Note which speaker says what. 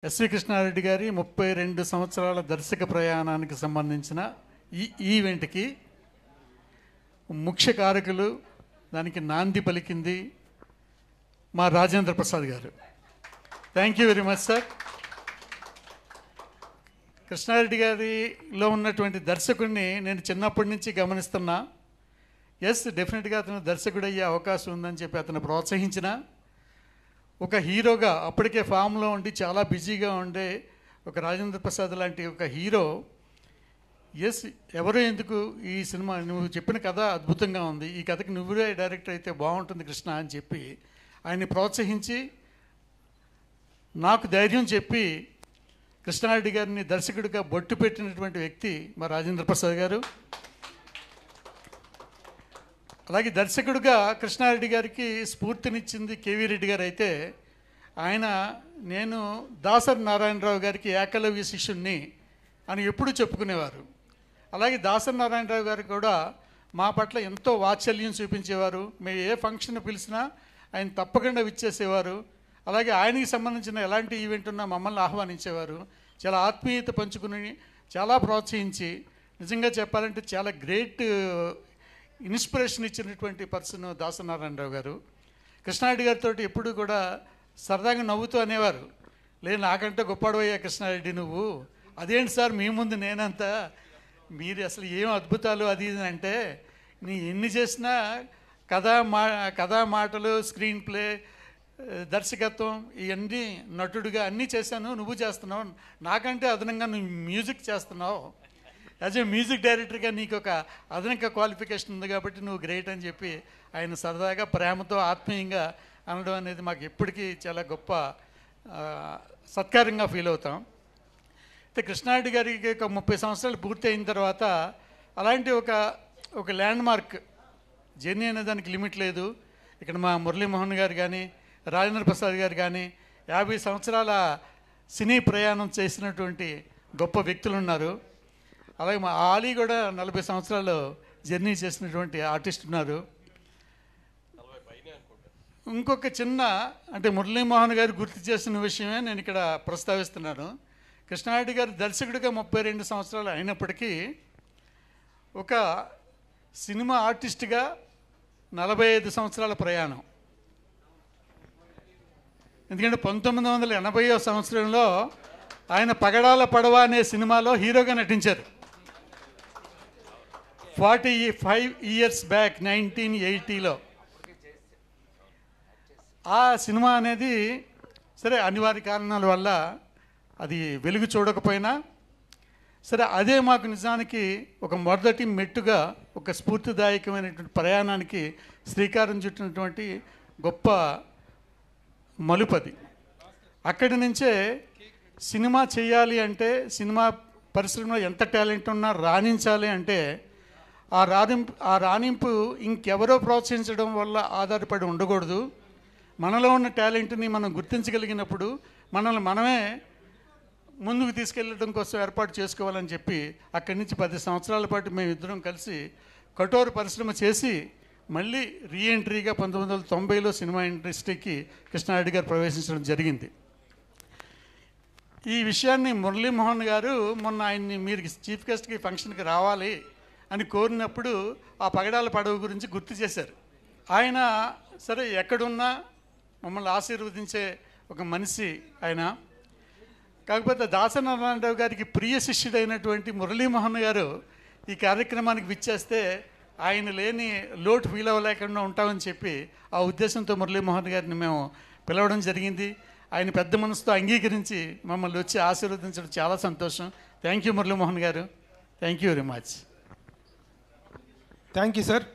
Speaker 1: SV Krishna Reddy గారి 32 సంవత్సరాల దర్శక ప్రయాణానికి సంబంధించిన ఈ ఈవెంట్కి ముఖ్య కారకులు, దానికి నాంది పలికింది మా రాజేంద్ర ప్రసాద్ గారు. Thank you very much sir. Krishna Reddy గారిలో ఉన్నటువంటి దర్శకుడిని నేను చిన్నప్పటి నుంచి గమనిస్తున్నా. ఎస్, డెఫినెట్గా అతను దర్శకుడయ్యే అవకాశం ఉందని చెప్పి అతను ప్రోత్సహించిన ఒక హీరోగా అప్పటికే ఫామ్లో ఉండి చాలా బిజీగా ఉండే ఒక రాజేంద్ర ప్రసాద్ లాంటి ఒక హీరో, ఎస్ ఎవరో ఎందుకు ఈ సినిమా నువ్వు చెప్పిన కథ అద్భుతంగా ఉంది, ఈ కథకి నువ్వే డైరెక్టర్ అయితే బాగుంటుంది కృష్ణ అని చెప్పి ఆయన్ని ప్రోత్సహించి నాకు ధైర్యం చెప్పి కృష్ణారెడ్డి గారిని దర్శకుడిగా బొట్టు పెట్టినటువంటి వ్యక్తి మా రాజేంద్ర ప్రసాద్ గారు. అలాగే దర్శకుడిగా కృష్ణారెడ్డి గారికి స్ఫూర్తినిచ్చింది కేవీ రెడ్డి గారు అయితే, నేను దాసరి నారాయణరావు గారికి ఏకలవ్య శిష్యుణ్ణి అని ఎప్పుడూ చెప్పుకునేవారు. అలాగే దాసరి నారాయణరావు గారు కూడా మా పట్ల ఎంతో వాత్సల్యం చూపించేవారు. మేము ఏ ఫంక్షన్ పిలిచినా ఆయన తప్పకుండా విచ్చేసేవారు. అలాగే ఆయనకి సంబంధించిన ఎలాంటి ఈవెంట్ ఉన్నా మమ్మల్ని ఆహ్వానించేవారు. చాలా ఆత్మీయత పంచుకుని చాలా ప్రోత్సహించి, నిజంగా చెప్పాలంటే చాలా గ్రేట్ ఇన్స్పిరేషన్ ఇచ్చినటువంటి పర్సన్ దాసనారాయణరావు గారు. కృష్ణారెడ్డి గారితో ఎప్పుడు కూడా సరదాగా నవ్వుతూ అనేవారు, లేదు నాకంటే గొప్పవాడవయ్యా కృష్ణారెడ్డి నువ్వు, అదేంటి సార్ మీ ముందు నేనంతా, మీరు అసలు ఏం అద్భుతాలు అది ఇది అంటే, నీ ఎన్ని చేసినా కథా మాటలు, స్క్రీన్ ప్లే, దర్శకత్వం ఇవన్నీ నటుడుగా అన్నీ చేశాను, నువ్వు చేస్తున్నావు, నాకంటే అదనంగా నువ్వు మ్యూజిక్ చేస్తున్నావు, యాజ్ ఏ మ్యూజిక్ డైరెక్టర్గా నీకు ఒక అదనంగా క్వాలిఫికేషన్ ఉంది కాబట్టి నువ్వు గ్రేట్ అని చెప్పి ఆయన సరదాగా ప్రేమతో ఆత్మీయంగా అనడం అనేది మాకు ఎప్పటికీ చాలా గొప్ప సత్కారంగా ఫీల్ అవుతాం. అయితే కృష్ణారెడ్డి గారికి ఒక 30 సంవత్సరాలు పూర్తి అయిన తర్వాత అలాంటి ఒక ల్యాండ్ మార్క్ జర్నీ అనే దానికి లిమిట్ లేదు. ఇక్కడ మా మురళీమోహన్ గారు కానీ, రాజేంద్ర ప్రసాద్ గారు కానీ 50 సంవత్సరాల సినీ ప్రయాణం చేసినటువంటి గొప్ప వ్యక్తులు ఉన్నారు. అలాగే మా ఆలీ కూడా 40 సంవత్సరాలు జర్నీ చేసినటువంటి ఆర్టిస్ట్ ఉన్నారు. ఇంకొక చిన్న అంటే మురళీమోహన్ గారు గుర్తు చేసిన విషయమే నేను ఇక్కడ ప్రస్తావిస్తున్నాను. కృష్ణారెడ్డి గారు దర్శకుడిగా 32 సంవత్సరాలు అయినప్పటికీ ఒక సినిమా ఆర్టిస్ట్గా 45 సంవత్సరాల ప్రయాణం. ఎందుకంటే 1980వ సంవత్సరంలో ఆయన పగడాల పడవ అనే సినిమాలో హీరోగా నటించారు. 45 ఇయర్స్ బ్యాక్ 1980లో ఆ సినిమా అనేది సరే అనివార్య కారణాల వల్ల అది వెలుగు చూడకపోయినా సరే, అదే మాకు నిజానికి ఒక మొదటి మెట్టుగా ఒక స్ఫూర్తిదాయకమైనటువంటి ప్రయాణానికి శ్రీకారం చుట్టినటువంటి గొప్ప మలుపది. అక్కడి నుంచే సినిమా చేయాలి అంటే, సినిమా పరిశ్రమలో ఎంత టాలెంట్ ఉన్నా రాణించాలి అంటే ఆ రాణింపు ఇంకెవరో ప్రోత్సహించడం వల్ల ఆధారపడి ఉండకూడదు. మనలో ఉన్న టాలెంట్ని మనం గుర్తించగలిగినప్పుడు మనల్ని మనమే ముందుకు తీసుకెళ్ళడం కోసం ఏర్పాటు చేసుకోవాలని చెప్పి అక్కడి నుంచి 10 సంవత్సరాల పాటు మేము ఇద్దరం కలిసి కఠోర పరిశ్రమ చేసి మళ్ళీ రీఎంట్రీగా 1990లో సినిమా ఇండస్ట్రీకి కృష్ణారెడ్డి గారు ప్రవేశించడం జరిగింది. ఈ విషయాన్ని మురళీమోహన్ గారు మొన్న ఆయన్ని మీరు చీఫ్ గెస్ట్కి ఫంక్షన్కి రావాలి అని కోరినప్పుడు ఆ పగడాల పడవ గురించి గుర్తు చేశారు. ఆయన సరే ఎక్కడున్నా మమ్మల్ని ఆశీర్వదించే ఒక మనిషి ఆయన. కాకపోతే దాసరి నారాయణరావు గారికి ప్రియ శిష్యుడైనటువంటి మురళీమోహన్ గారు ఈ కార్యక్రమానికి విచ్చేస్తే ఆయన లేని లోటు ఫీల్ అవ్వలేకుండా ఉంటామని చెప్పి ఆ ఉద్దేశంతో మురళీమోహన్ గారిని మేము పిలవడం జరిగింది. ఆయన పెద్ద మనసుతో అంగీకరించి మమ్మల్ని వచ్చి ఆశీర్వదించడం చాలా సంతోషం. థ్యాంక్ యూ మురళీమోహన్ గారు, thank you very much.
Speaker 2: Thank you sir.